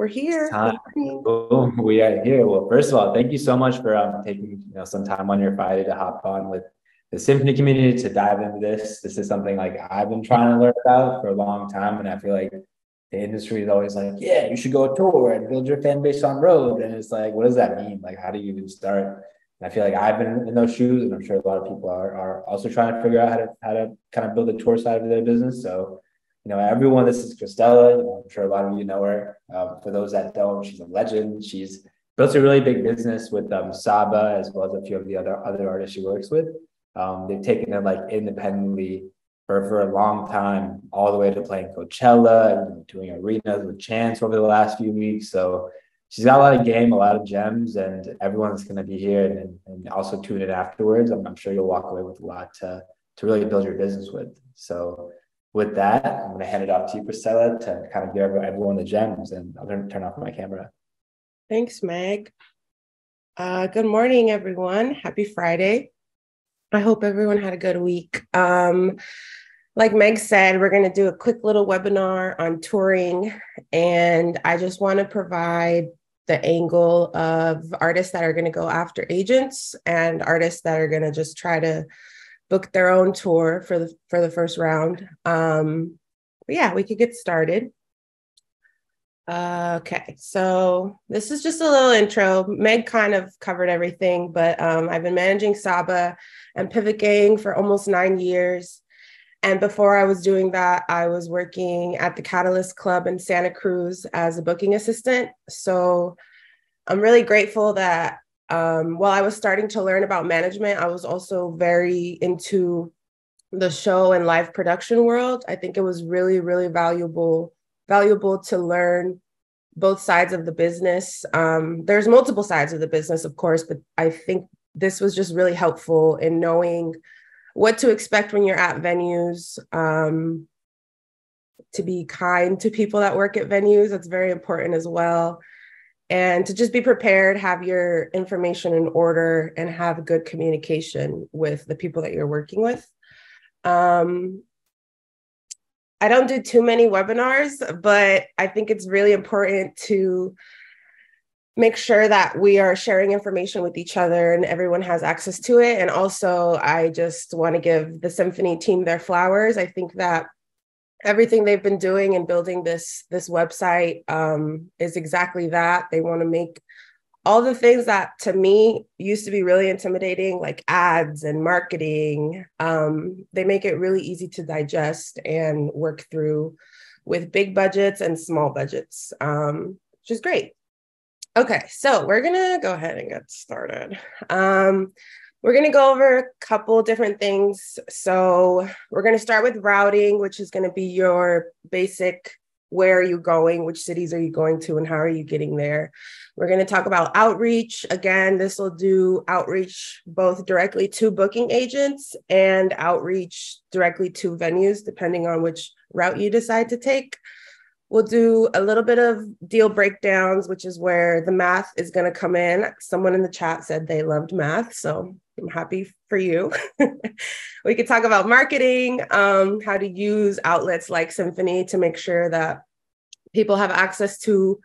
We're It's here. time. Boom, we are here. Well, first of all, thank you so much for taking some time on your Friday to hop on with the Symphony community to dive into this. This is something like I've been trying to learn about for a long time, and I feel like the industry is always like, yeah, you should go tour and build your fan base on road, and it's like, what does that mean? Like, how do you even start? And I feel like I've been in those shoes, and I'm sure a lot of people are also trying to figure out how to kind of build a tour side of their business. So everyone, this is Cristela. I'm sure a lot of you know her. For those that don't, she's a legend. She's built a really big business with Saba as well as a few of the other artists she works with. They've taken it like independently for a long time, all the way to playing Coachella and doing arenas with Chance over the last few weeks. So she's got a lot of game, a lot of gems, and everyone's going to be here and also tune in afterwards. I'm sure you'll walk away with a lot to really build your business with. So with that, I'm going to hand it off to you, Priscilla, to kind of give everyone the gems, and I'll turn off my camera. Thanks, Meg. Good morning, everyone. Happy Friday. I hope everyone had a good week. Like Meg said, we're going to do a quick little webinar on touring, and I just want to provide the angle of artists that are going to go after agents and artists that are going to just try to book their own tour for the first round. Yeah, we could get started. Okay, so this is just a little intro. Meg kind of covered everything, but I've been managing Saba and Pivot Gang for almost 9 years. And before I was doing that, I was working at the Catalyst Club in Santa Cruz as a booking assistant. So I'm really grateful that while I was starting to learn about management, I was also very into the show and live production world. I think it was really, really valuable to learn both sides of the business. There's multiple sides of the business, of course, but I think this was just really helpful in knowing what to expect when you're at venues, to be kind to people that work at venues. That's very important as well. And to just be prepared, have your information in order, and have good communication with the people that you're working with. I don't do too many webinars, but I think it's really important to make sure that we are sharing information with each other and everyone has access to it. And also, I just want to give the Symphony team their flowers. I think that everything they've been doing in building this website is exactly that. They want to make all the things that to me used to be really intimidating, like ads and marketing. They make it really easy to digest and work through with big budgets and small budgets, which is great. Okay, so we're gonna go ahead and get started. We're going to go over a couple different things. So we're going to start with routing, which is going to be your basic, where are you going, which cities are you going to, and how are you getting there. We're going to talk about outreach. Again, this will do outreach both directly to booking agents and outreach directly to venues, depending on which route you decide to take. We'll do a little bit of deal breakdowns, which is where the math is going to come in. Someone in the chat said they loved math, so I'm happy for you. We could talk about marketing, how to use outlets like Symphony to make sure that people have access to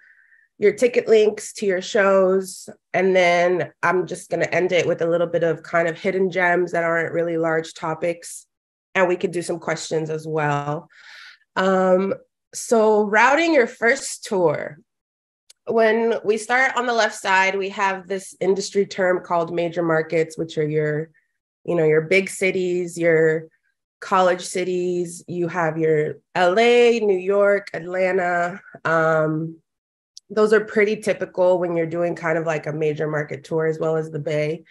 your ticket links to your shows. And then I'm just going to end it with a little bit of kind of hidden gems that aren't really large topics. And we could do some questions as well. So routing your first tour. When we start on the left side, we have this industry term called major markets, which are your big cities, your college cities. You have your LA, New York, Atlanta. Those are pretty typical when you're doing kind of like a major market tour, as well as the Bay.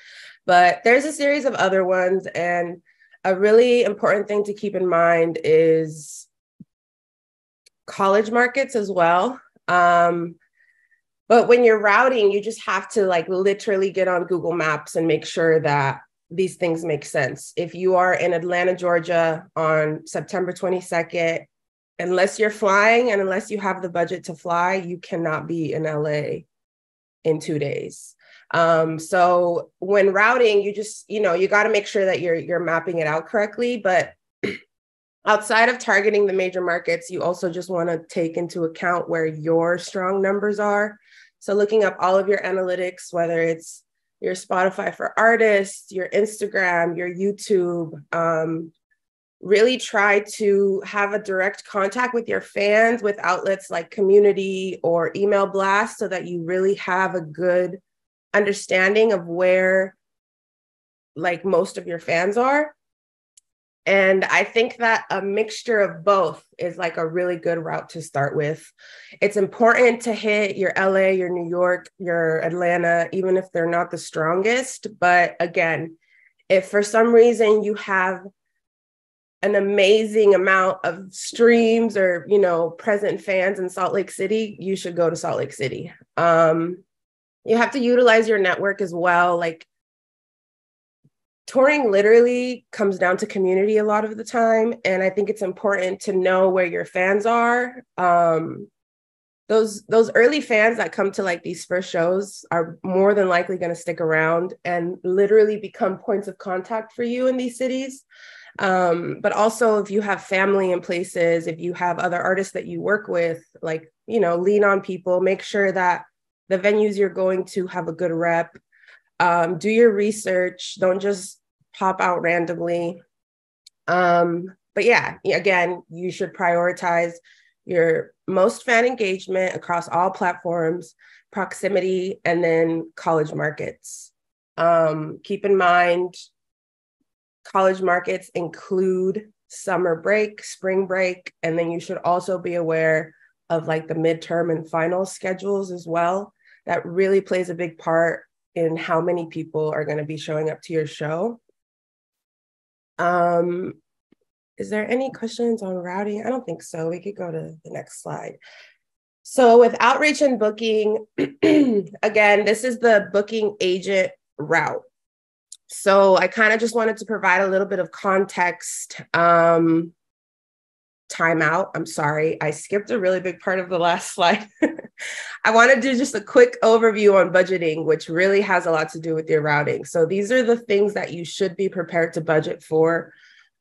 But there's a series of other ones. And a really important thing to keep in mind is college markets as well. But when you're routing, you just have to like literally get on Google Maps and make sure that these things make sense. If you are in Atlanta, Georgia on September 22nd, unless you're flying and unless you have the budget to fly, you cannot be in LA in 2 days. So when routing, you just, you got to make sure that you're mapping it out correctly. But outside of targeting the major markets, you also just want to take into account where your strong numbers are. So looking up all of your analytics, whether it's your Spotify for artists, your Instagram, your YouTube, really try to have a direct contact with your fans with outlets like community or email blast, so that you really have a good understanding of where like most of your fans are. And I think that a mixture of both is like a really good route to start with. It's important to hit your LA, your New York, your Atlanta, even if they're not the strongest. But again, if for some reason you have an amazing amount of streams or, you know, present fans in Salt Lake City, you should go to Salt Lake City. You have to utilize your network as well. Like, touring literally comes down to community a lot of the time. And I think it's important to know where your fans are. Those early fans that come to like these first shows are more than likely going to stick around and literally become points of contact for you in these cities. But also if you have family in places, if you have other artists that you work with, like, you know, lean on people, make sure that the venues you're going to have a good rep. Do your research, don't just pop out randomly. But yeah, again, you should prioritize your most fan engagement across all platforms, proximity, and then college markets. Keep in mind, college markets include summer break, spring break, and then you should also be aware of like the midterm and final schedules as well. That really plays a big part in how many people are going to be showing up to your show. Is there any questions on routing? I don't think so. We could go to the next slide. So with outreach and booking, again, this is the booking agent route. So I kind of just wanted to provide a little bit of context. Timeout. I'm sorry. I skipped a really big part of the last slide. I want to do just a quick overview on budgeting, which really has a lot to do with your routing. So these are the things that you should be prepared to budget for.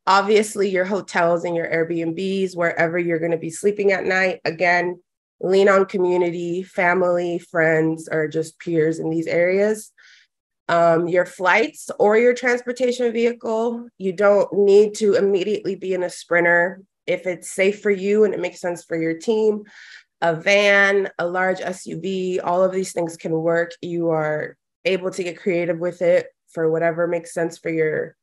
Obviously, your hotels and your Airbnbs, wherever you're going to be sleeping at night. Again, lean on community, family, friends, or just peers in these areas. Your flights or your transportation vehicle, you don't need to immediately be in a Sprinter. If it's safe for you and it makes sense for your team, a van, a large SUV, all of these things can work. You are able to get creative with it for whatever makes sense for your,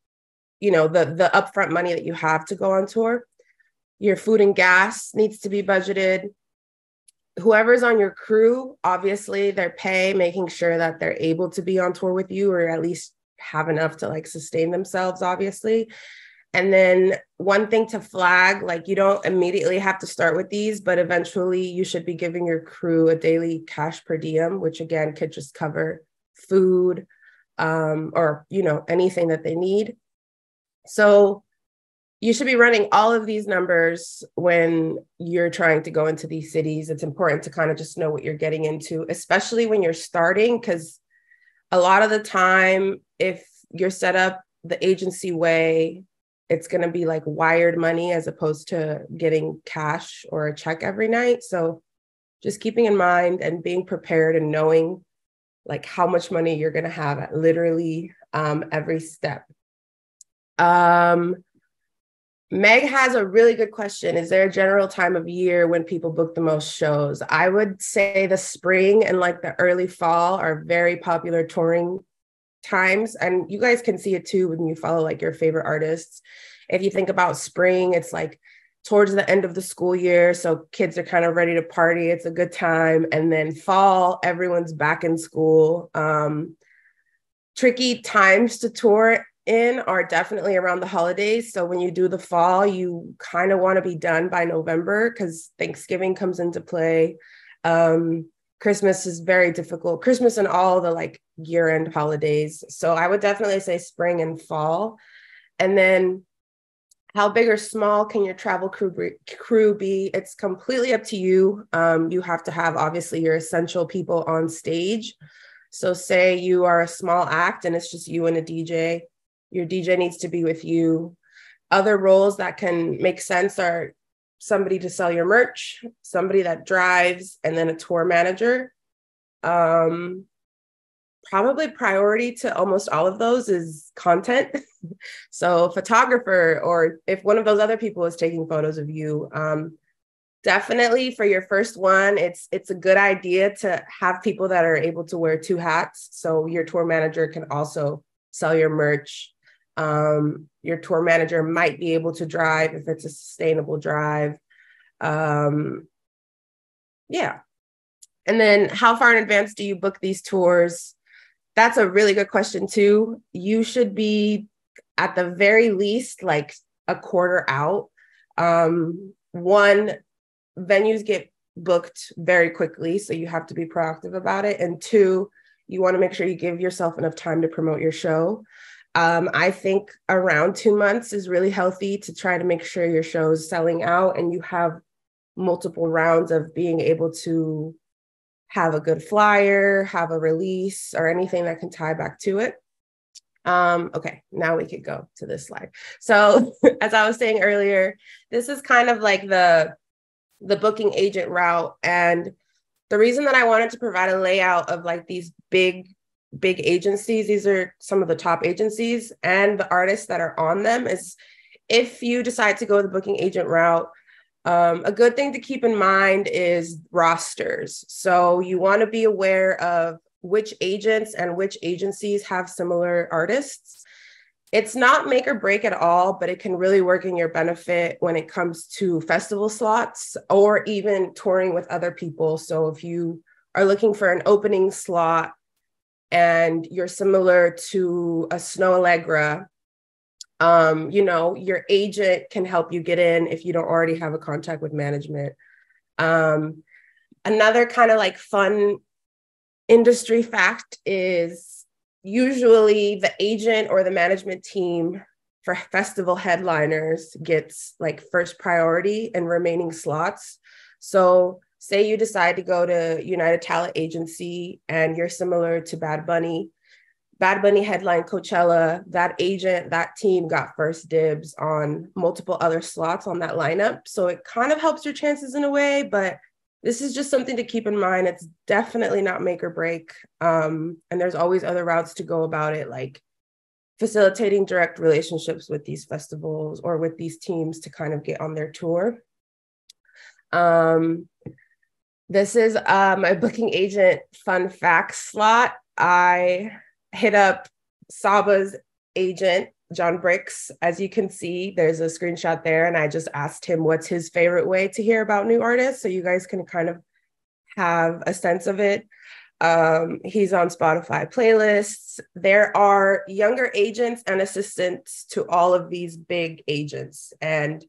you know, the upfront money that you have to go on tour. Your food and gas needs to be budgeted. Whoever's on your crew, obviously their pay, making sure that they're able to be on tour with you or at least have enough to like sustain themselves, obviously. And then one thing to flag, like you don't immediately have to start with these, but eventually you should be giving your crew a daily cash per diem, which again could just cover food or, you know, anything that they need. So you should be running all of these numbers when you're trying to go into these cities. It's important to kind of just know what you're getting into, especially when you're starting, because a lot of the time, if you're set up the agency way, it's going to be like wired money as opposed to getting cash or a check every night. So just keeping in mind and being prepared and knowing like how much money you're going to have at literally every step. Meg has a really good question. Is there a general time of year when people book the most shows? I would say the spring and like the early fall are very popular touring times. And you guys can see it too when you follow like your favorite artists. If you think about spring, it's like towards the end of the school year. So kids are kind of ready to party. It's a good time. And then fall, everyone's back in school. Tricky times to tour in are definitely around the holidays. So when you do the fall, you kind of want to be done by November because Thanksgiving comes into play. Christmas is very difficult. Christmas and all the like year-end holidays. So I would definitely say spring and fall. And then how big or small can your travel crew be? It's completely up to you. You have to have obviously your essential people on stage. So say you are a small act and it's just you and a DJ. Your DJ needs to be with you. Other roles that can make sense are somebody to sell your merch, somebody that drives, and then a tour manager. Probably priority to almost all of those is content. So photographer, or if one of those other people is taking photos of you, definitely for your first one, it's a good idea to have people that are able to wear two hats. So your tour manager can also sell your merch. Your tour manager might be able to drive if it's a sustainable drive. Yeah. And then how far in advance do you book these tours? That's a really good question too. You should be at the very least like a quarter out. One, venues get booked very quickly, so you have to be proactive about it. And two, you want to make sure you give yourself enough time to promote your show. I think around 2 months is really healthy to try to make sure your show is selling out and you have multiple rounds of being able to have a good flyer, have a release, or anything that can tie back to it. Okay, now we could go to this slide. So as I was saying earlier, this is kind of like the booking agent route. And the reason that I wanted to provide a layout of like these big agencies, these are some of the top agencies and the artists that are on them, is if you decide to go the booking agent route, a good thing to keep in mind is rosters. So you want to be aware of which agents and which agencies have similar artists. It's not make or break at all, but it can really work in your benefit when it comes to festival slots or even touring with other people. So if you are looking for an opening slot and you're similar to a Snow Allegra, your agent can help you get in if you don't already have a contact with management. Another kind of like fun industry fact is usually the agent or the management team for festival headliners gets like first priority in remaining slots. So say you decide to go to United Talent Agency and you're similar to Bad Bunny headline Coachella, that agent, that team got first dibs on multiple other slots on that lineup. So it kind of helps your chances in a way, but this is just something to keep in mind. It's definitely not make or break. And there's always other routes to go about it, like facilitating direct relationships with these festivals or with these teams to kind of get on their tour. This is my booking agent fun facts slot. I hit up Saba's agent, John Bricks. As you can see, there's a screenshot there, and I just asked him what's his favorite way to hear about new artists, so you guys can kind of have a sense of it. He's on Spotify playlists. There are younger agents and assistants to all of these big agents, and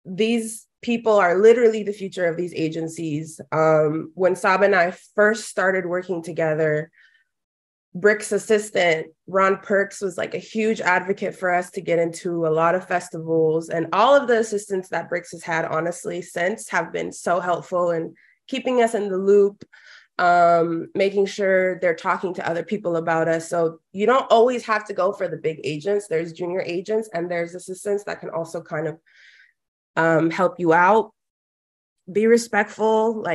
these people are literally the future of these agencies. When Saba and I first started working together, Brick's assistant, Ron Perks, was like a huge advocate for us to get into a lot of festivals. And all of the assistants that Bricks has had, honestly, since have been so helpful in keeping us in the loop, making sure they're talking to other people about us. So you don't always have to go for the big agents. There's junior agents and there's assistants that can also kind of help you out. Be respectful,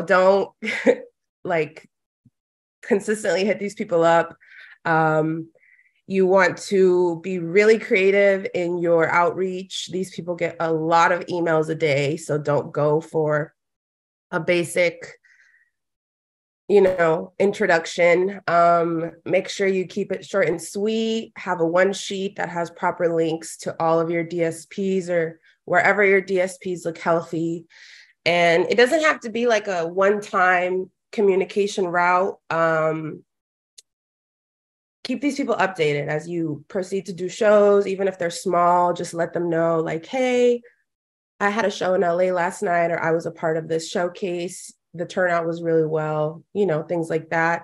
don't like consistently hit these people up. You want to be really creative in your outreach. These people get a lot of emails a day, so don't go for a basic, introduction. Make sure you keep it short and sweet. Have a one sheet that has proper links to all of your DSPs or wherever your DSPs look healthy. And it doesn't have to be like a one-time communication route. Keep these people updated as you proceed to do shows, even if they're small. Just let them know, like, hey, I had a show in LA last night, or I was a part of this showcase. The turnout was really well, things like that.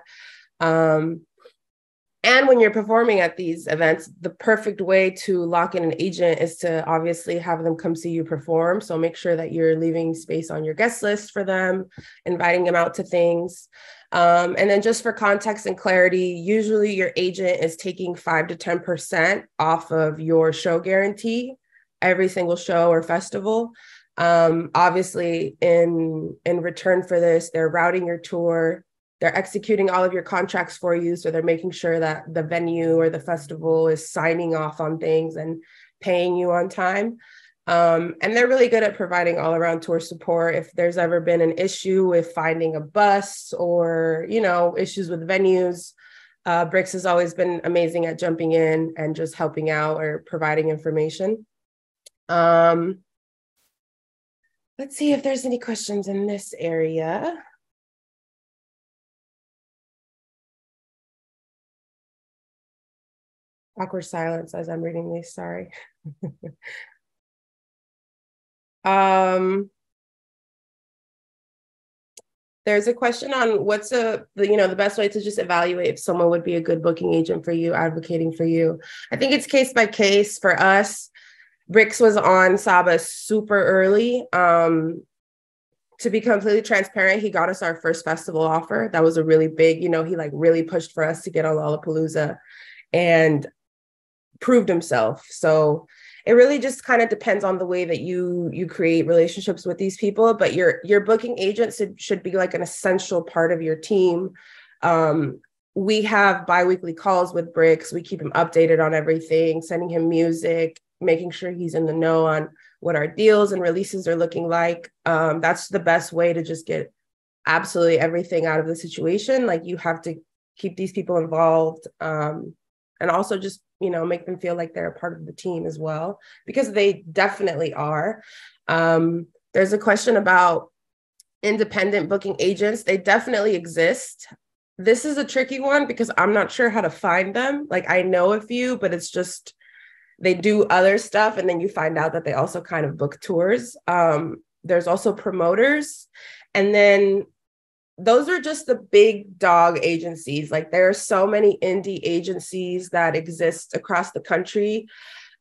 And when you're performing at these events, the perfect way to lock in an agent is to obviously have them come see you perform. So make sure that you're leaving space on your guest list for them, inviting them out to things. And then just for context and clarity, usually your agent is taking 5 to 10% off of your show guarantee every single show or festival. Obviously, in return for this, they're routing your tour. They're executing all of your contracts for you. So they're making sure that the venue or the festival is signing off on things and paying you on time. And they're really good at providing all around tour support. If there's ever been an issue with finding a bus or, issues with venues, Brix has always been amazing at jumping in and just helping out or providing information. Let's see if there's any questions in this area. Awkward silence as I'm reading these, sorry. There's a question on what's the best way to just evaluate if someone would be a good booking agent for you, advocating for you. I think it's case by case. For us, Brix was on Saba super early. To be completely transparent, he got us our first festival offer. That was a really big, he like really pushed for us to get on Lollapalooza and proved himself. So it really just kind of depends on the way that you create relationships with these people, but your booking agent should be like an essential part of your team. We have biweekly calls with Brix. We keep him updated on everything, sending him music, making sure he's in the know on what our deals and releases are looking like. That's the best way to just get absolutely everything out of the situation. Like, you have to keep these people involved, and also just, make them feel like they're a part of the team as well, because they definitely are. There's a question about independent booking agents. They definitely exist. This is a tricky one because I'm not sure how to find them. Like, I know a few, but it's just, they do other stuff. And then you find out that they also kind of book tours. There's also promoters. And then those are just the big dog agencies. Like, there are so many indie agencies that exist across the country.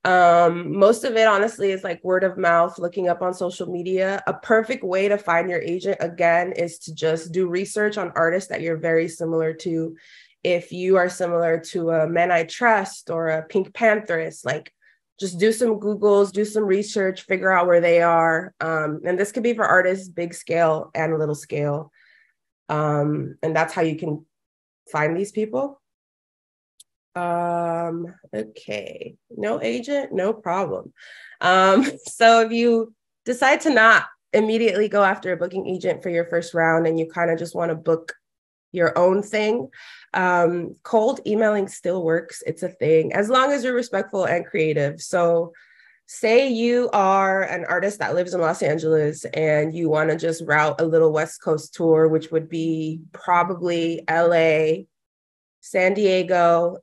Most of it, honestly, is like word of mouth, looking up on social media. A perfect way to find your agent, again, is to just do research on artists that you're very similar to. If you are similar to a Men I Trust or a Pink Pantheress, like, just do some Googles, do some research, figure out where they are. And this could be for artists, big scale and little scale. And that's how you can find these people. Okay, no agent, no problem. So if you decide to not immediately go after a booking agent for your first round and you kind of just want to book your own thing, cold emailing still works. It's a thing, as long as you're respectful and creative. So say you are an artist that lives in Los Angeles and you want to just route a little West Coast tour, which would be probably LA, San Diego,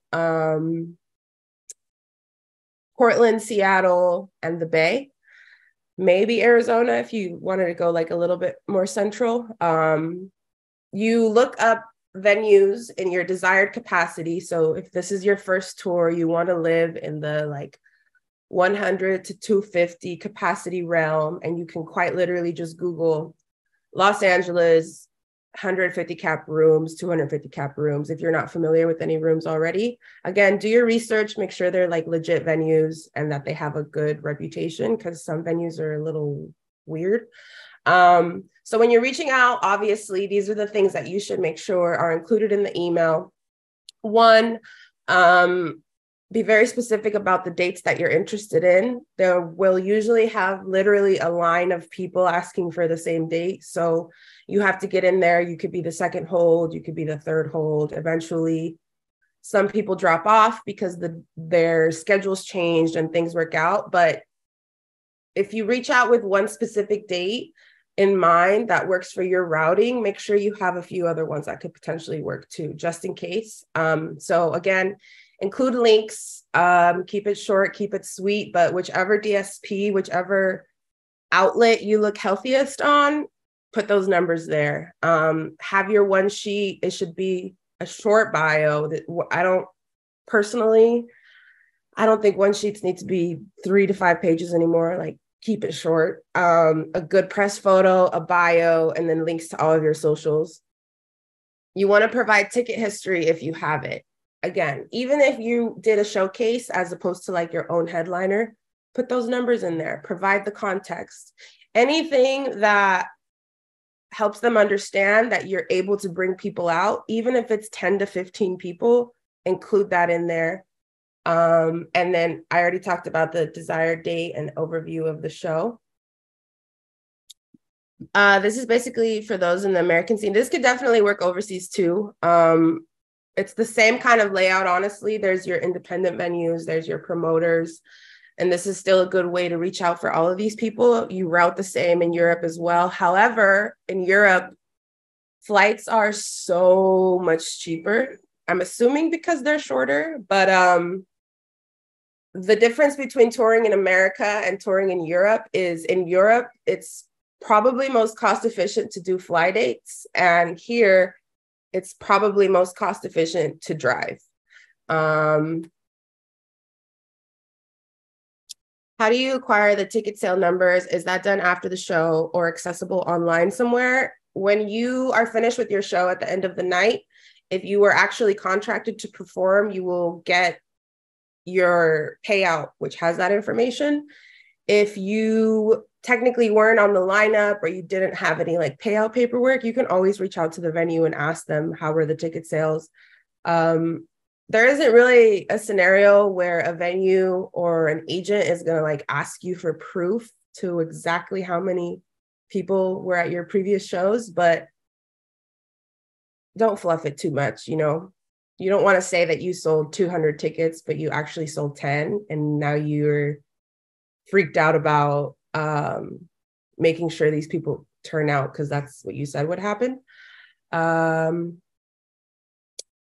Portland, Seattle, and the Bay. Maybe Arizona if you wanted to go like a little bit more central. You look up venues in your desired capacity. So if this is your first tour, you want to live in the like 100 to 250 capacity realm, and you can quite literally just Google Los Angeles, 150 cap rooms, 250 cap rooms, if you're not familiar with any rooms already. Again, do your research, make sure they're like legit venues and that they have a good reputation, because some venues are a little weird. So when you're reaching out, obviously, these are the things that you should make sure are included in the email. One, be very specific about the dates that you're interested in. There will usually have literally a line of people asking for the same date. So you have to get in there. You could be the second hold, you could be the third hold. Eventually, some people drop off because their schedules changed and things work out. But if you reach out with one specific date in mind that works for your routing, make sure you have a few other ones that could potentially work too, just in case. So again, include links, keep it short, keep it sweet, but whichever DSP, whichever outlet you look healthiest on, put those numbers there. Have your one sheet. It should be a short bio. personally, I don't think one sheets need to be 3 to 5 pages anymore. Like, keep it short. A good press photo, a bio, and then links to all of your socials. You want to provide ticket history if you have it. Again, even if you did a showcase as opposed to like your own headliner, put those numbers in there, provide the context. Anything that helps them understand that you're able to bring people out, even if it's 10 to 15 people, include that in there. And then I already talked about the desired date and overview of the show. This is basically for those in the American scene. This could definitely work overseas too. It's the same kind of layout, honestly. There's your independent venues, there's your promoters, and this is still a good way to reach out for all of these people. You route the same in Europe as well. However, in Europe, flights are so much cheaper. I'm assuming because they're shorter, but the difference between touring in America and touring in Europe is in Europe, it's probably most cost efficient to do fly dates. And here, it's probably most cost efficient to drive. How do you acquire the ticket sale numbers? Is that done after the show or accessible online somewhere? When you are finished with your show at the end of the night, if you were actually contracted to perform, you will get your payout, which has that information. If you technically weren't on the lineup or you didn't have any like payout paperwork, you can always reach out to the venue and ask them how were the ticket sales. There isn't really a scenario where a venue or an agent is going to like ask you for proof to exactly how many people were at your previous shows, but don't fluff it too much. You know, you don't want to say that you sold 200 tickets, but you actually sold 10 and now you're freaked out about making sure these people turn out because that's what you said would happen.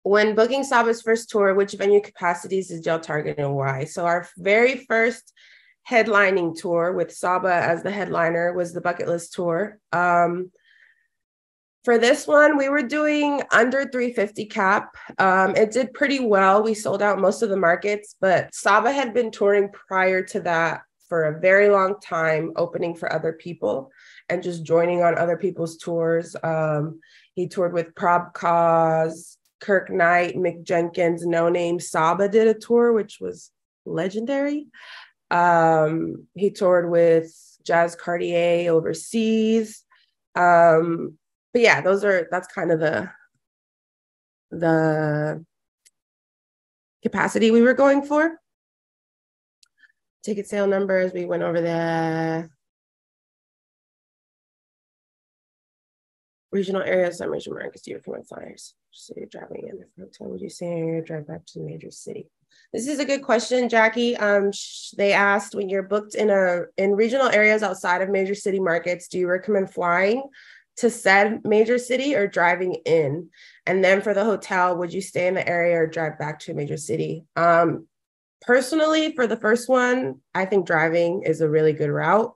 When booking Saba's first tour, which venue capacities did y'all target and why? So our very first headlining tour with Saba as the headliner was the Bucket List Tour. For this one, we were doing under 350 cap. It did pretty well. We sold out most of the markets, but Saba had been touring prior to that for a very long time, opening for other people and just joining on other people's tours. He toured with Prob Cause, Kirk Knight, Mick Jenkins, No Name. Saba did a tour, which was legendary. He toured with Jazz Cartier overseas. But yeah, that's kind of the capacity we were going for. Ticket sale numbers, we went over the regional areas, some regional markets, you recommend flyers. So you're driving in the hotel, would you say drive back to the major city? This is a good question, Jackie. They asked, when you're booked in regional areas outside of major city markets, do you recommend flying to said major city or driving in? And then for the hotel, would you stay in the area or drive back to a major city? Personally, for the first one, I think driving is a really good route.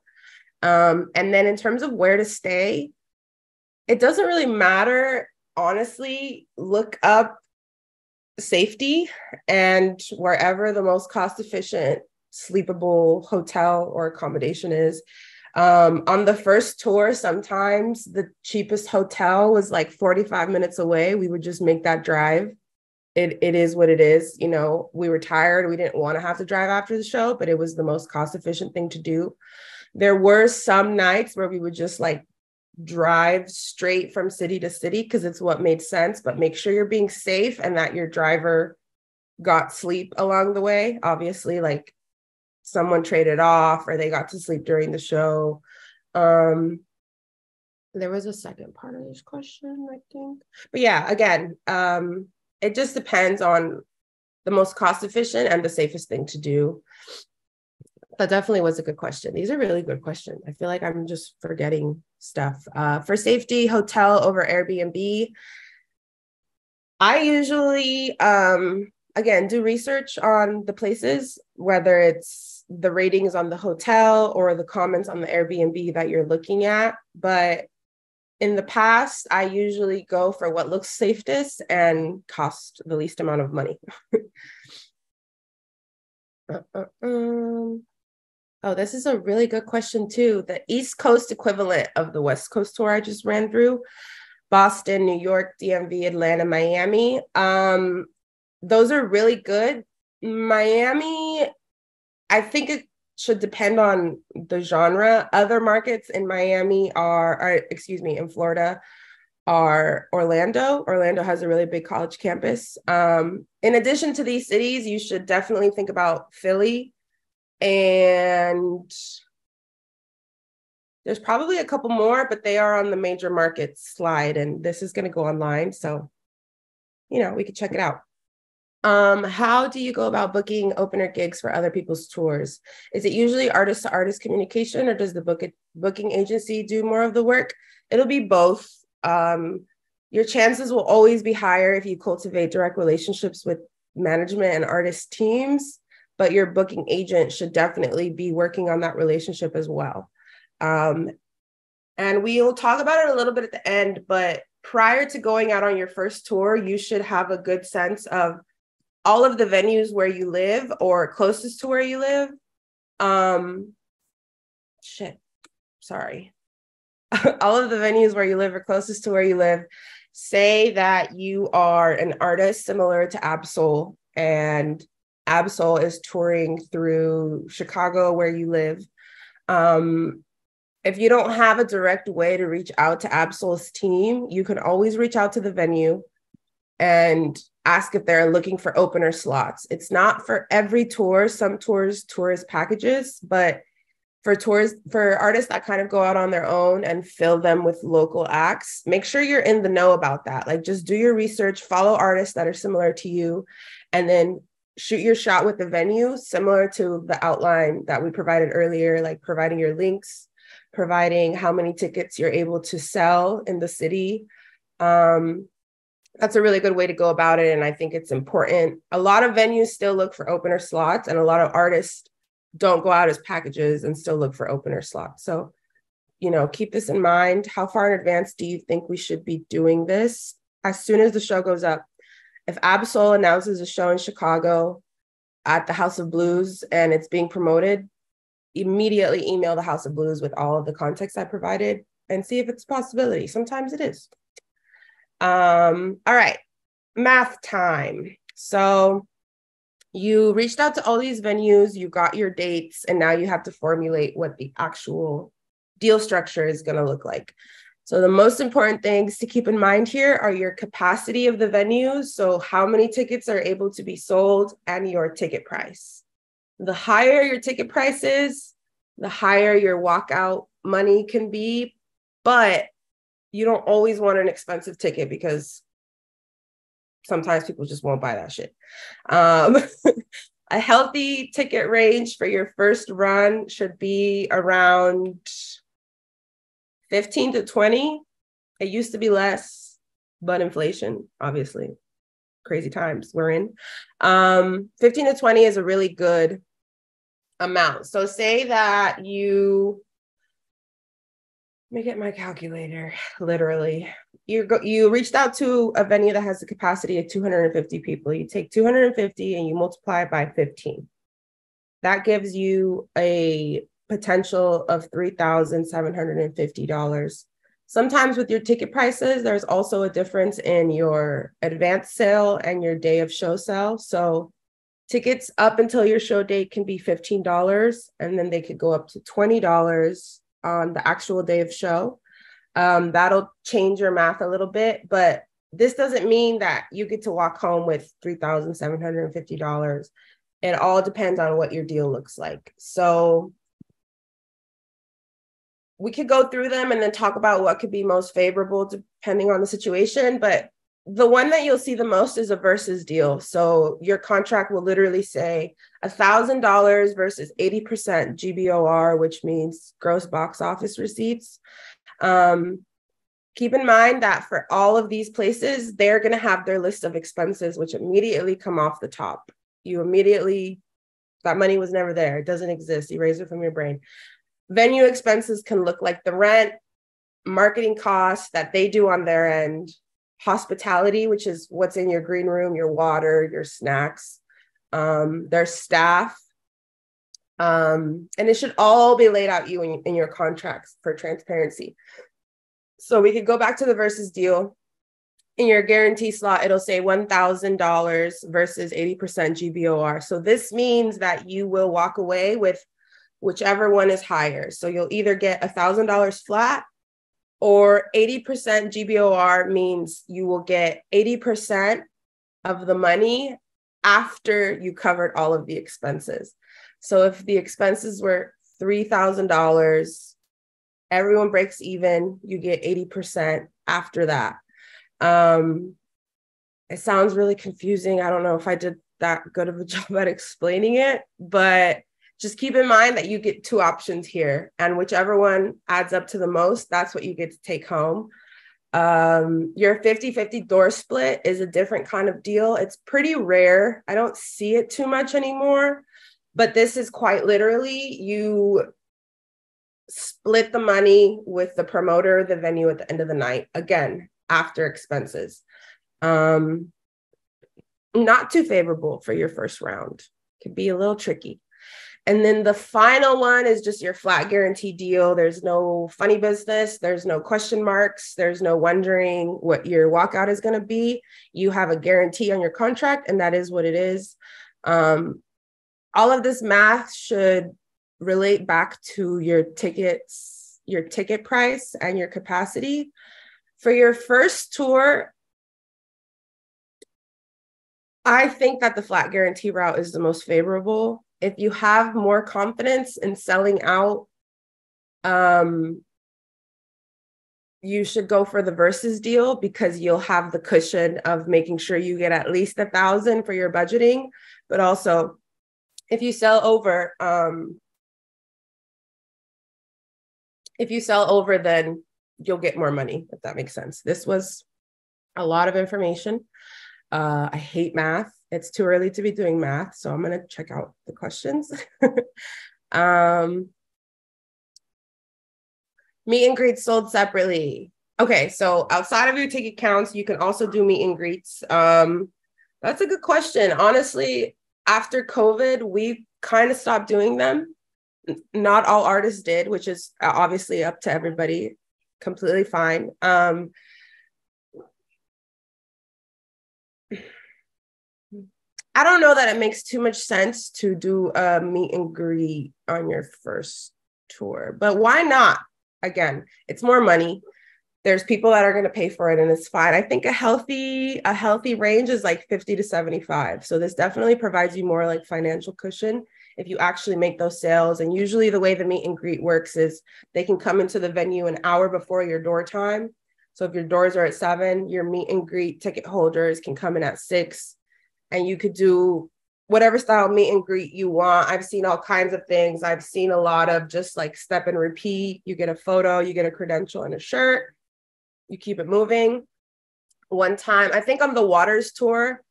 And then in terms of where to stay, it doesn't really matter. Honestly, look up safety and wherever the most cost-efficient sleepable hotel or accommodation is. On the first tour, sometimes the cheapest hotel was like 45 minutes away. We would just make that drive. It is what it is. You know, we were tired. We didn't want to have to drive after the show, but it was the most cost-efficient thing to do. There were some nights where we would just like drive straight from city to city because it's what made sense, but make sure you're being safe and that your driver got sleep along the way. Obviously, like someone traded off or they got to sleep during the show. There was a second part of this question, I think. But yeah, again, it just depends on the most cost efficient and the safest thing to do. That definitely was a good question. These are really good questions. I feel like I'm just forgetting stuff. For safety, hotel over Airbnb. I usually, again, do research on the places, whether it's the ratings on the hotel or the comments on the Airbnb that you're looking at. But In the past, I usually go for what looks safest and cost the least amount of money. Oh, this is a really good question too. The East Coast equivalent of the West Coast tour I just ran through, Boston, New York, DMV, Atlanta, Miami. Those are really good. Miami, I think it should depend on the genre. Other markets in Miami in Florida are Orlando. Orlando has a really big college campus. In addition to these cities, you should definitely think about Philly. And there's probably a couple more, but they are on the major markets slide, and this is going to go online. So, we could check it out. How do you go about booking opener gigs for other people's tours? Is it usually artist to artist communication, or does the booking agency do more of the work? It'll be both. Your chances will always be higher if you cultivate direct relationships with management and artist teams, but your booking agent should definitely be working on that relationship as well. And we'll talk about it a little bit at the end, but prior to going out on your first tour, you should have a good sense of all of the venues where you live or closest to where you live. All of the venues where you live or closest to where you live. Say that you are an artist similar to Absol, and Absol is touring through Chicago where you live. If you don't have a direct way to reach out to Absol's team, you can always reach out to the venue and ask if they're looking for opener slots. It's not for every tour. Some tours as packages, but for artists that kind of go out on their own and fill them with local acts, make sure you're in the know about that. Like, just do your research, follow artists that are similar to you, and then shoot your shot with the venue, similar to the outline that we provided earlier, like providing your links, providing how many tickets you're able to sell in the city. That's a really good way to go about it. And I think it's important. A lot of venues still look for opener slots, and a lot of artists don't go out as packages and still look for opener slots. So, keep this in mind. How far in advance do you think we should be doing this? As soon as the show goes up. If Absol announces a show in Chicago at the House of Blues and it's being promoted, immediately email the House of Blues with all of the context I provided and see if it's a possibility. Sometimes it is. All right, math time. So you reached out to all these venues, you got your dates, and now you have to formulate what the actual deal structure is going to look like. So the most important things to keep in mind here are your capacity of the venues. So how many tickets are able to be sold and your ticket price. The higher your ticket price is, the higher your walkout money can be, but you don't always want an expensive ticket because sometimes people just won't buy that shit. A healthy ticket range for your first run should be around 15 to 20. It used to be less, but inflation, obviously, crazy times we're in. 15 to 20 is a really good amount. So say that you, let me get my calculator, literally. You reached out to a venue that has a capacity of 250 people. You take 250 and you multiply it by 15. That gives you a potential of $3,750. Sometimes with your ticket prices, there's also a difference in your advance sale and your day of show sale. So tickets up until your show date can be $15, and then they could go up to $20 on the actual day of show. That'll change your math a little bit, but this doesn't mean that you get to walk home with $3,750. It all depends on what your deal looks like. So we could go through them and then talk about what could be most favorable depending on the situation. But the one that you'll see the most is a versus deal. So your contract will literally say $1,000 versus 80% GBOR, which means gross box office receipts. Keep in mind that for all of these places, they're going to have their list of expenses, which immediately come off the top. That money was never there. It doesn't exist. Erase it from your brain. Venue expenses can look like the rent, marketing costs that they do on their end, hospitality, which is what's in your green room, your water, your snacks, their staff. And it should all be laid out you in your contracts for transparency. So we could go back to the versus deal. In your guarantee slot, it'll say $1,000 versus 80% GBOR. So this means that you will walk away with whichever one is higher. So you'll either get $1,000 flat, or 80% GBOR means you will get 80% of the money after you covered all of the expenses. So if the expenses were $3,000, everyone breaks even, you get 80% after that. It sounds really confusing. I don't know if I did that good of a job at explaining it, but just keep in mind that you get two options here, and whichever one adds up to the most, that's what you get to take home. Your 50-50 door split is a different kind of deal. It's pretty rare. I don't see it too much anymore, but this is quite literally, you split the money with the promoter, the venue at the end of the night, again, after expenses. Not too favorable for your first round. Could be a little tricky. And then the final one is just your flat guarantee deal. There's no funny business. There's no question marks. There's no wondering what your walkout is going to be. You have a guarantee on your contract, and that is what it is. All of this math should relate back to your tickets, your ticket price, and your capacity. For your first tour, I think that the flat guarantee route is the most favorable. If you have more confidence in selling out, you should go for the versus deal, because you'll have the cushion of making sure you get at least 1,000 for your budgeting. But also, if you sell over, then you'll get more money, if that makes sense. This was a lot of information. I hate math. It's too early to be doing math, so I'm going to check out the questions. Meet and greets sold separately. Okay, so outside of your ticket counts, you can also do meet and greets. That's a good question. Honestly, after COVID, we kind of stopped doing them. Not all artists did, which is obviously up to everybody. Completely fine. I don't know that it makes too much sense to do a meet and greet on your first tour, but why not? Again, it's more money. There's people that are going to pay for it, and it's fine. I think a healthy range is like 50 to 75. So this definitely provides you more like financial cushion if you actually make those sales. And usually the way the meet and greet works is they can come into the venue an hour before your door time. So if your doors are at 7, your meet and greet ticket holders can come in at 6. And you could do whatever style meet and greet you want. I've seen all kinds of things. I've seen a lot of just like step and repeat. You get a photo, you get a credential and a shirt. You keep it moving. One time, I think on the Waters tour,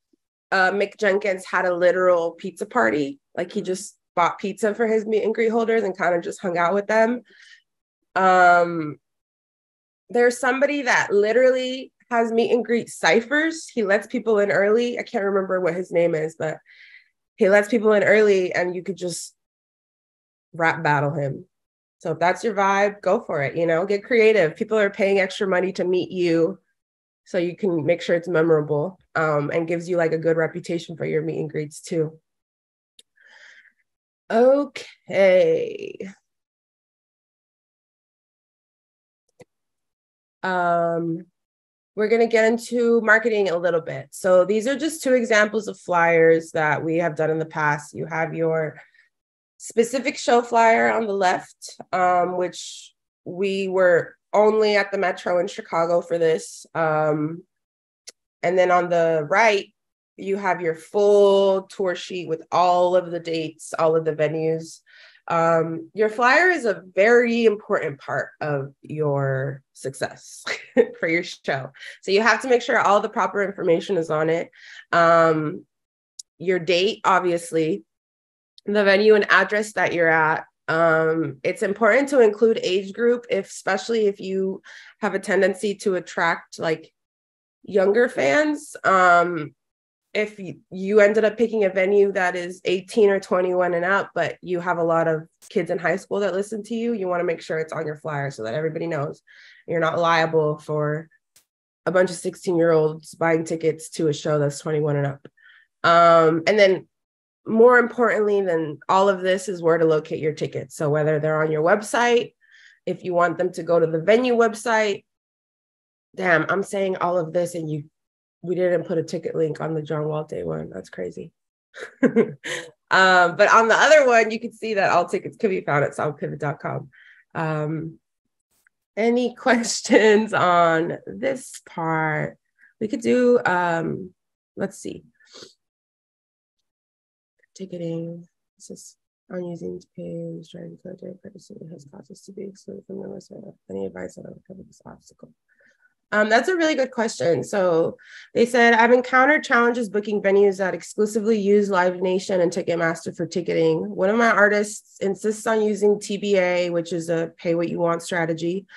Mick Jenkins had a literal pizza party. Like he just bought pizza for his meet and greet holders and kind of just hung out with them. There's somebody that literally has meet and greet ciphers. He lets people in early. I can't remember what his name is, but he lets people in early and you could just rap battle him. So if that's your vibe, go for it, get creative. People are paying extra money to meet you, so you can make sure it's memorable, and gives you like a good reputation for your meet and greets too. Okay. We're going to get into marketing a little bit. So these are just 2 examples of flyers that we have done in the past. You have your specific show flyer on the left, which we were only at the Metro in Chicago for this. And then on the right, you have your full tour sheet with all of the dates, all of the venues. Your flyer is a very important part of your success for your show. So you have to make sure all the proper information is on it. Your date, obviously, the venue and address that you're at, It's important to include age group, especially if you have a tendency to attract like younger fans. If you ended up picking a venue that is 18 or 21 and up, but you have a lot of kids in high school that listen to you, you want to make sure it's on your flyer so that everybody knows you're not liable for a bunch of 16-year-olds buying tickets to a show that's 21 and up. And then more importantly than all of this is where to locate your tickets. So whether they're on your website, if you want them to go to the venue website, damn, I'm saying all of this and we didn't put a ticket link on the John Walte one. That's crazy. But on the other one, you can see that all tickets can be found at sabapivot.com. Any questions on this part? We could do, let's see. Ticketing. This is on using to pay, trying to code data privacy has caused us to be excluded from the list. Any advice on overcoming this obstacle? That's a really good question. So they said, I've encountered challenges booking venues that exclusively use Live Nation and Ticketmaster for ticketing. One of my artists insists on using TBA, which is a pay what you want strategy,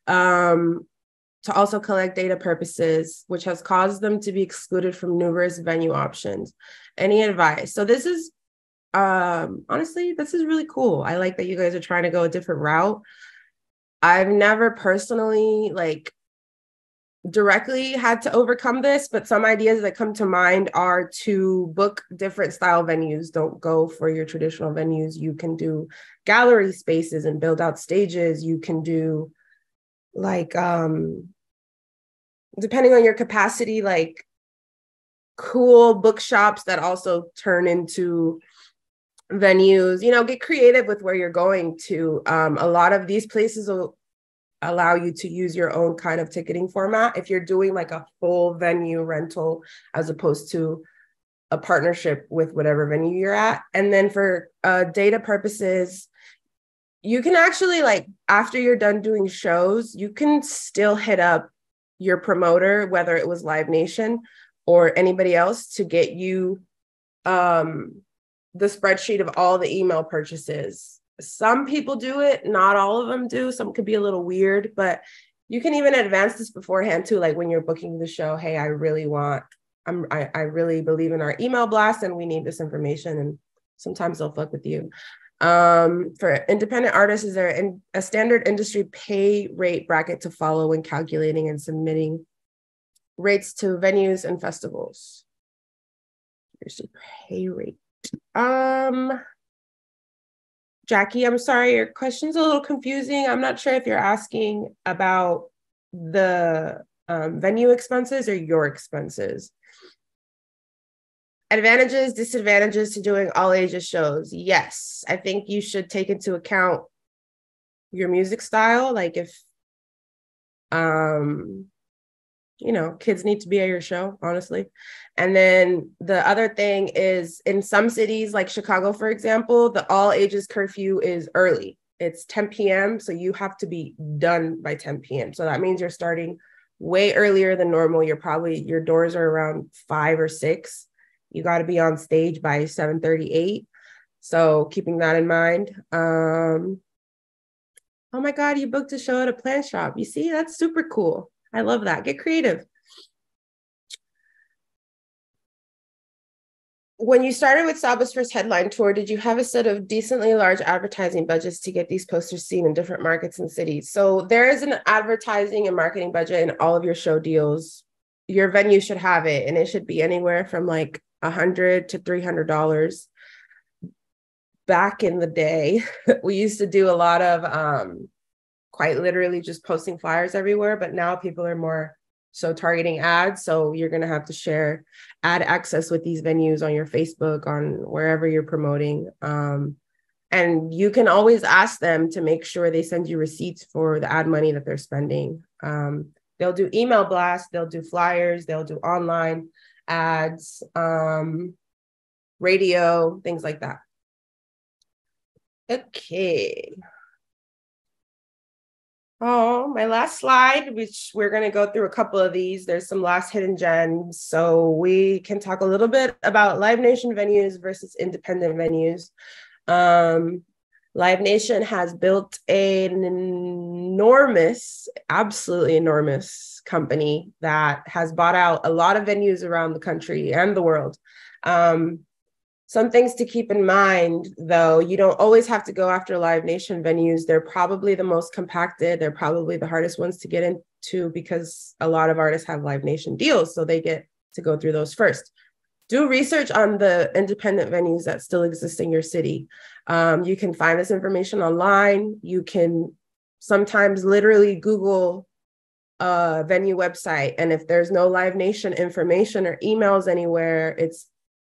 to also collect data purposes, which has caused them to be excluded from numerous venue options. Any advice? So this is, honestly, this is really cool. I like that you guys are trying to go a different route. I've never personally directly had to overcome this, but some ideas that come to mind are to book different style venues. Don't go for your traditional venues. You can do gallery spaces and build out stages. You can do depending on your capacity, like cool bookshops that also turn into venues. Get creative with where you're going to. A lot of these places will allow you to use your own kind of ticketing format if you're doing like a full venue rental as opposed to a partnership with whatever venue you're at. And then for data purposes, you can actually, after you're done doing shows, you can still hit up your promoter, whether it was Live Nation or anybody else, to get you the spreadsheet of all the email purchases. Some people do it, not all of them do. Some could be a little weird, but you can even advance this beforehand too. Like when you're booking the show, hey, I really believe in our email blast and we need this information. And sometimes they'll fuck with you. For independent artists, is there a standard industry pay rate bracket to follow when calculating and submitting rates to venues and festivals? Industry pay rate. Jackie, I'm sorry, your question's a little confusing. I'm not sure if you're asking about the venue expenses or your expenses. Advantages, disadvantages to doing all ages shows. Yes, I think you should take into account your music style. Like if, kids need to be at your show, honestly. And then the other thing is, in some cities like Chicago, for example, the all ages curfew is early. It's 10 p.m. So you have to be done by 10 p.m. So that means you're starting way earlier than normal. Your doors are around 5 or 6. You got to be on stage by 7:38. So keeping that in mind. Oh my God, you booked a show at a plant shop. You see, that's super cool. I love that. Get creative. When you started with Saba's first headline tour, did you have a set of decently large advertising budgets to get these posters seen in different markets and cities? So there is an advertising and marketing budget in all of your show deals. Your venue should have it, and it should be anywhere from like $100 to $300. Back in the day, we used to do a lot of quite literally just posting flyers everywhere, but now people are more so targeting ads. So you're going to have to share ad access with these venues on your Facebook, on wherever you're promoting. And you can always ask them to make sure they send you receipts for the ad money that they're spending. They'll do email blasts, they'll do flyers, they'll do online ads, radio, things like that. Okay. Oh, my last slide, which we're going to go through a couple of these. There's some last hidden gems. So we can talk a little bit about Live Nation venues versus independent venues. Live Nation has built an enormous, absolutely enormous company that has bought out a lot of venues around the country and the world. Some things to keep in mind, though, you don't always have to go after Live Nation venues. They're probably the most compacted. They're probably the hardest ones to get into because a lot of artists have Live Nation deals, so they get to go through those first. Do research on the independent venues that still exist in your city. You can find this information online. You can sometimes literally Google a venue website, and if there's no Live Nation information or emails anywhere, it's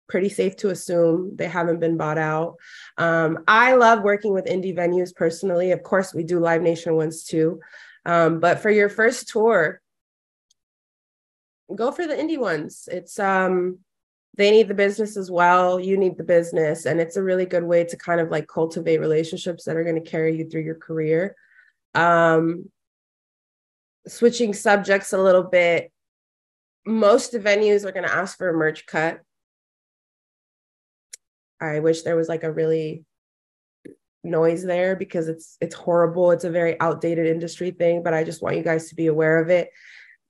pretty safe to assume they haven't been bought out. I love working with indie venues personally. Of course, we do Live Nation ones too. But for your first tour, go for the indie ones. It's they need the business as well. You need the business. And it's a really good way to kind of like cultivate relationships that are going to carry you through your career. Switching subjects a little bit, most venues are going to ask for a merch cut. I wish there was like a really noise there because it's horrible. It's a very outdated industry thing, but I just want you guys to be aware of it.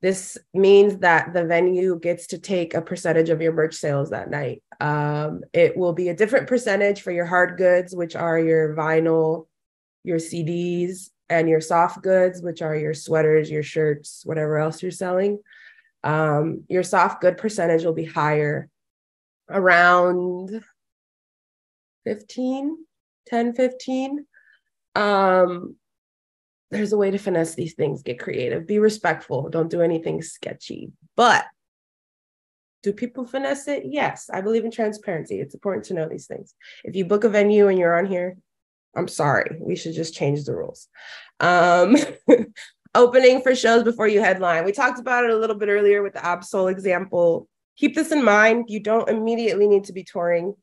This means that the venue gets to take a percentage of your merch sales that night. It will be a different percentage for your hard goods, which are your vinyl, your CDs, and your soft goods, which are your sweaters, your shirts, whatever else you're selling. Your soft good percentage will be higher, around 10, 15. There's a way to finesse these things, get creative, be respectful, don't do anything sketchy. But do people finesse it? Yes, I believe in transparency. It's important to know these things. If you book a venue and you're on here, I'm sorry, we should just change the rules. Opening for shows before you headline. We talked about it a little bit earlier with the Absol example. Keep this in mind. You don't immediately need to be touring.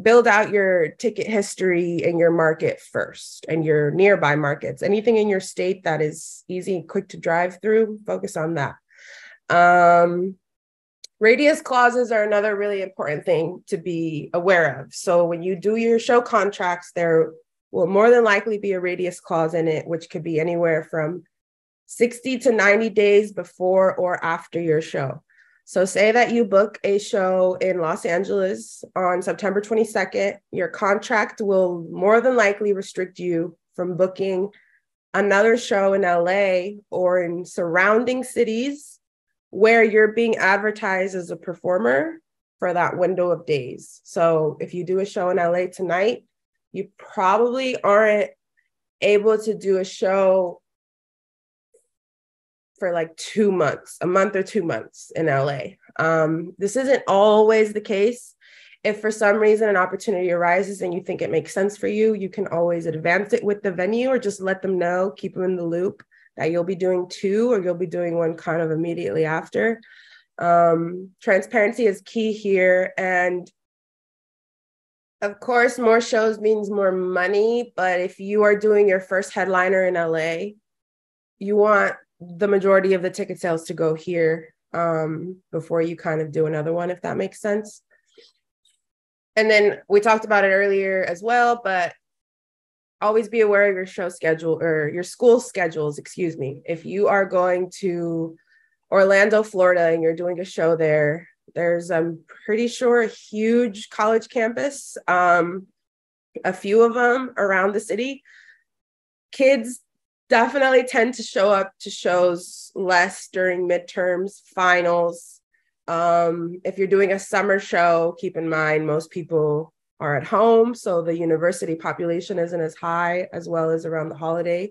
Build out your ticket history in your market first and your nearby markets. Anything in your state that is easy and quick to drive through, focus on that. Radius clauses are another really important thing to be aware of. So when you do your show contracts, there will more than likely be a radius clause in it, which could be anywhere from 60 to 90 days before or after your show. So say that you book a show in Los Angeles on September 22nd, your contract will more than likely restrict you from booking another show in LA or in surrounding cities where you're being advertised as a performer for that window of days. So if you do a show in LA tonight, you probably aren't able to do a show for like 2 months, a month or 2 months in LA. This isn't always the case. If for some reason an opportunity arises and you think it makes sense for you, you can always advance it with the venue or just let them know, keep them in the loop that you'll be doing 2 or you'll be doing 1 kind of immediately after. Transparency is key here. And of course, more shows means more money, but if you are doing your first headliner in LA, you want the majority of the ticket sales to go here before you kind of do another one, if that makes sense. And then we talked about it earlier as well, but always be aware of your show schedule or your school schedules, excuse me. If you are going to Orlando, Florida, and you're doing a show there, there's, I'm pretty sure, a huge college campus, a few of them around the city. Kids definitely tend to show up to shows less during midterms, finals. If you're doing a summer show, keep in mind most people are at home, so the university population isn't as high, as well as around the holiday.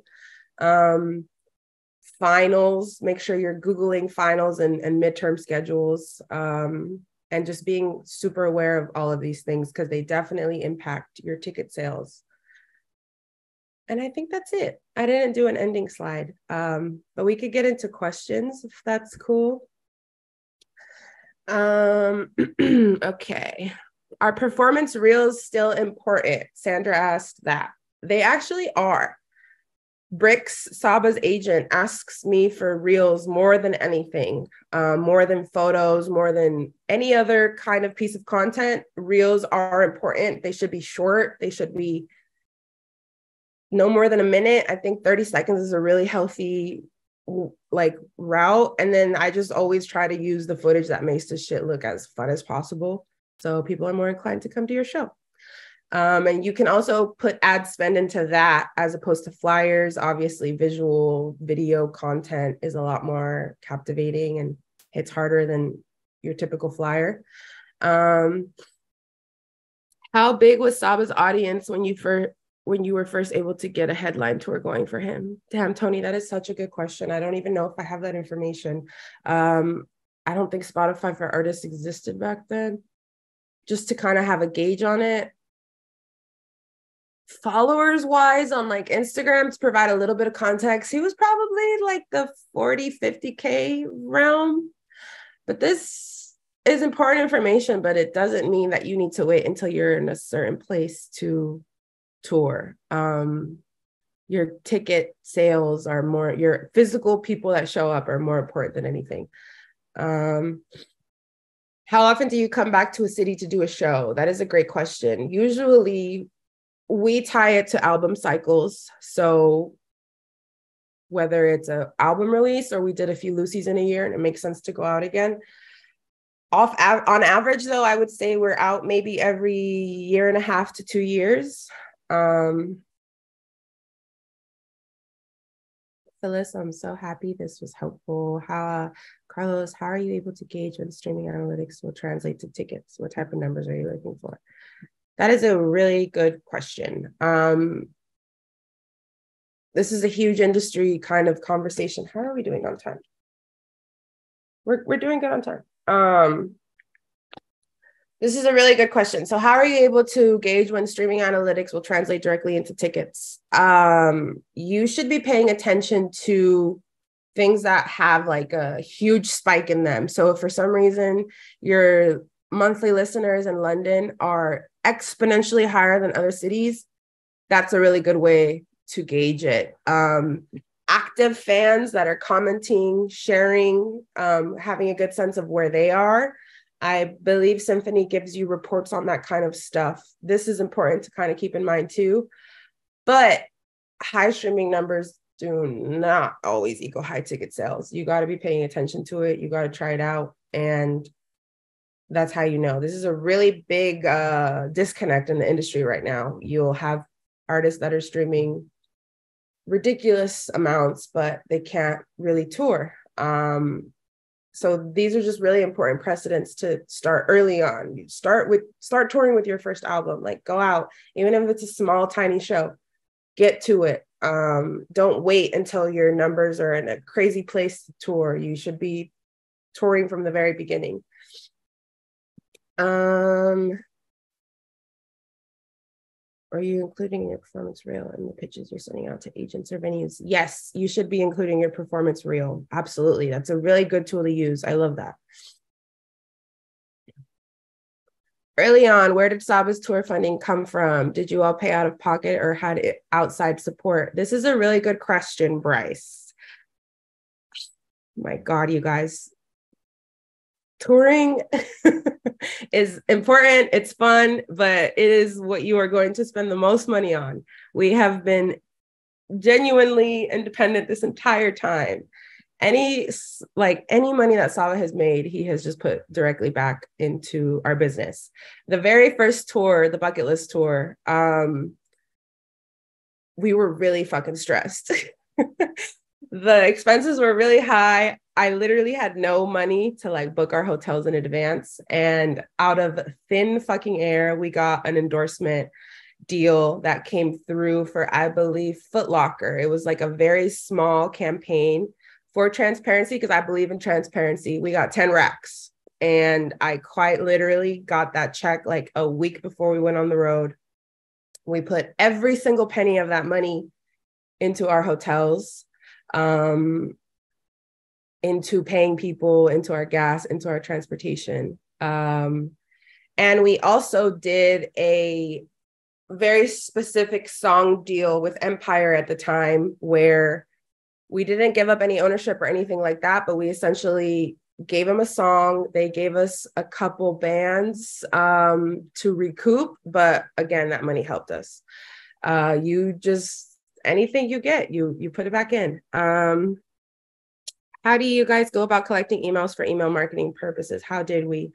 Finals, make sure you're Googling finals and midterm schedules, and just being super aware of all of these things because they definitely impact your ticket sales. And I think that's it. I didn't do an ending slide, but we could get into questions if that's cool. Okay. Are performance reels still important? Sandra asked that. They actually are. Bricks, Saba's agent, asks me for reels more than anything, more than photos, more than any other kind of piece of content. Reels are important. They should be short. They should be no more than a minute. I think 30 seconds is a really healthy like route. And then I just always try to use the footage that makes the shit look as fun as possible, so people are more inclined to come to your show. And you can also put ad spend into that as opposed to flyers. Obviously, visual video content is a lot more captivating and hits harder than your typical flyer. How big was Saba's audience when you were first able to get a headline tour going for him? Damn, Tony, that is such a good question. I don't even know if I have that information. I don't think Spotify for Artists existed back then. Just to kind of have a gauge on it. Followers wise on like Instagram, to provide a little bit of context, he was probably like the 40, 50K realm. But this is important information, but it doesn't mean that you need to wait until you're in a certain place to tour. Your ticket sales are more, your physical people that show up are more important than anything. How often do you come back to a city to do a show? That is a great question. Usually we tie it to album cycles. So whether it's an album release or we did a few loosies in a year and it makes sense to go out again. On average, though, I would say we're out maybe every year and a half to 2 years. Phyllis, I'm so happy this was helpful. Carlos, how are you able to gauge when streaming analytics will translate to tickets? What type of numbers are you looking for? That is a really good question. This is a huge industry kind of conversation. How are we doing on time? We're doing good on time. This is a really good question. So how are you able to gauge when streaming analytics will translate directly into tickets? You should be paying attention to things that have like a huge spike in them. So if for some reason your monthly listeners in London are exponentially higher than other cities, that's a really good way to gauge it. Active fans that are commenting, sharing, having a good sense of where they are. I believe Symphony gives you reports on that kind of stuff. This is important to kind of keep in mind too. But high streaming numbers do not always equal high ticket sales. You got to be paying attention to it. You got to try it out. And that's how you know. This is a really big disconnect in the industry right now. You'll have artists that are streaming ridiculous amounts, but they can't really tour. So these are just really important precedents to start early on. You start touring with your first album, like go out, even if it's a small, tiny show, get to it. Don't wait until your numbers are in a crazy place to tour. You should be touring from the very beginning. Are you including your performance reel in the pitches you're sending out to agents or venues? Yes, you should be including your performance reel. Absolutely. That's a really good tool to use. I love that. Early on, where did Saba's tour funding come from? Did you all pay out of pocket or had it outside support? This is a really good question, Bryce. My God, you guys. Touring is important, it's fun, but it is what you are going to spend the most money on. We have been genuinely independent this entire time. Any money that Saba has made, he has just put directly back into our business. The very first tour, the bucket list tour, we were really fucking stressed. The expenses were really high. I literally had no money to like book our hotels in advance. And out of thin fucking air, we got an endorsement deal that came through for, I believe, Foot Locker. It was like a very small campaign for transparency, because I believe in transparency. We got 10 racks. And I quite literally got that check like a week before we went on the road. We put every single penny of that money into our hotels, into paying people, into our gas, into our transportation. And we also did a very specific song deal with Empire at the time, where we didn't give up any ownership or anything like that, but we essentially gave them a song. They gave us a couple bands to recoup. But again, that money helped us. You just anything you get, you put it back in. How do you guys go about collecting emails for email marketing purposes? How did we?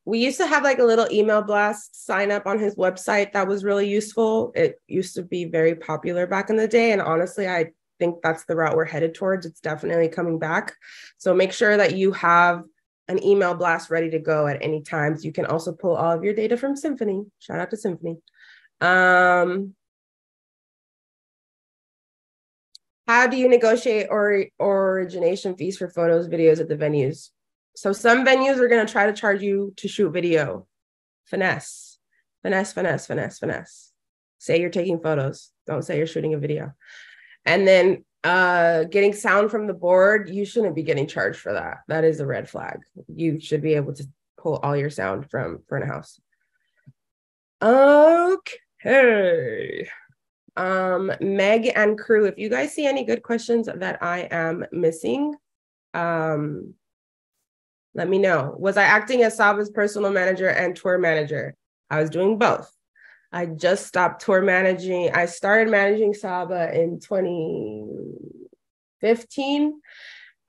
We used to have like a little email blast sign up on his website that was really useful. It used to be very popular back in the day. And honestly, I think that's the route we're headed towards. It's definitely coming back. So make sure that you have an email blast ready to go at any times. You can also pull all of your data from Symphony. Shout out to Symphony. How do you negotiate origination fees for photos, videos at the venues? So some venues are going to try to charge you to shoot video. Finesse. Say you're taking photos. Don't say you're shooting a video. And then getting sound from the board, you shouldn't be getting charged for that. That is a red flag. You should be able to pull all your sound from front of house. Okay. Meg and crew, if you guys see any good questions that I am missing, let me know. Was I acting as Saba's personal manager and tour manager? I was doing both. I just stopped tour managing. I started managing Saba in 2015,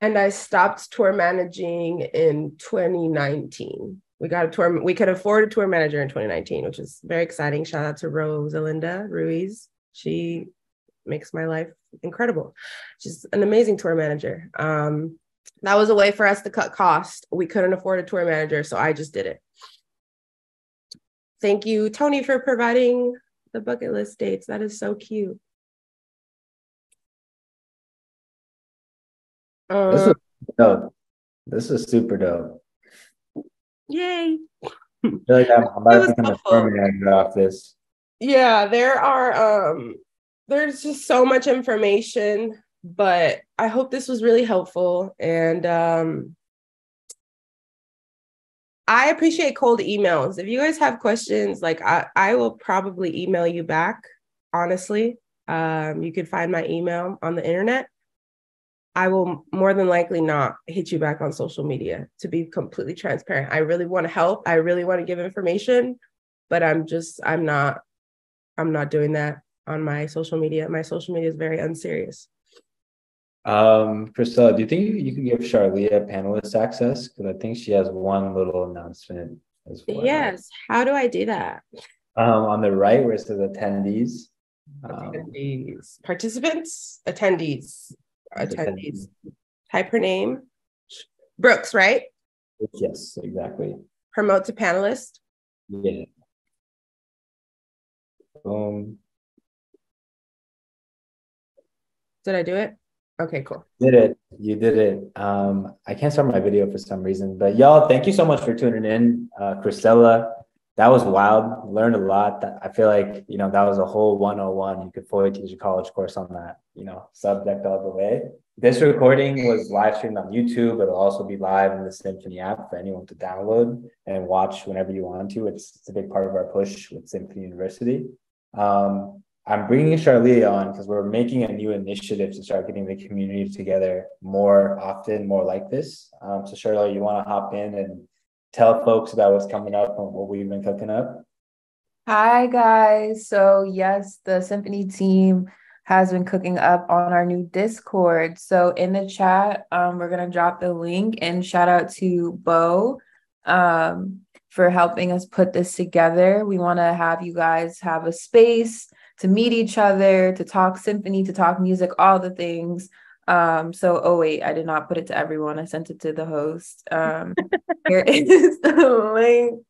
and I stopped tour managing in 2019. We could afford a tour manager in 2019, which is very exciting. Shout out to Rosalinda Ruiz. She makes my life incredible. She's an amazing tour manager. That was a way for us to cut costs. We couldn't afford a tour manager, so I just did it. Thank you, Tony, for providing the bucket list dates. That is so cute. This is dope. This is super dope. Yay. I feel like I'm about to become a tour manager off this. Yeah, there's just so much information, but I hope this was really helpful. And I appreciate cold emails. If you guys have questions, like I will probably email you back, honestly. You can find my email on the internet. I will more than likely not hit you back on social media, to be completely transparent. I really want to help. I really want to give information, but I'm not doing that on my social media. My social media is very unserious. Cristela, do you think you could give Charlia panelist access? Because I think she has one little announcement as well. Yes. How do I do that? On the right where it says attendees. Attendees. Participants? Attendees. Type her name. Brooks, right? Yes, exactly. Promote to panelist. Yeah. Did I do it? Okay, cool. You did it. I can't start my video for some reason, but y'all, thank you so much for tuning in. Cristela, that was wild. Learned a lot. I feel like, that was a whole 101. You could fully teach a college course on that, subject all the way. This recording was live streamed on YouTube. It'll also be live in the Symphony app for anyone to download and watch whenever you want to. It's a big part of our push with Symphony University. I'm bringing Charlia on because we're making a new initiative to start getting the community together more often, more like this. So Charlia, you want to hop in and tell folks about what's coming up and what we've been cooking up? Hi, guys. So yes, the Symphony team has been cooking up on our new Discord. So in the chat, we're going to drop the link, and shout out to Bo for helping us put this together. We want to have you guys have a space to meet each other, to talk Symphony, to talk music, all the things. Oh wait, I did not put it to everyone. I sent it to the host. Here is the link.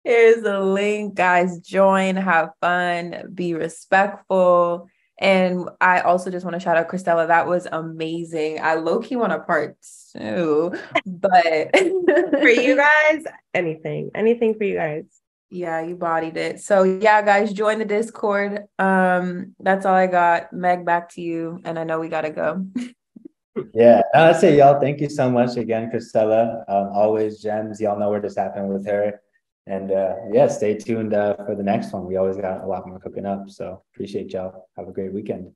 Here's the link, guys. Join, have fun, be respectful. And I also just want to shout out Cristela. That was amazing. I low-key want a part 2, but for you guys, anything for you guys. Yeah, you bodied it. So yeah, guys, join the Discord. That's all I got. Meg, back to you. And I know we gotta go. Yeah, I'd say y'all, thank you so much again, Cristela. Always gems. Y'all know where this happened with her. And stay tuned for the next one. We always got a lot more cooking up. So appreciate y'all. Have a great weekend.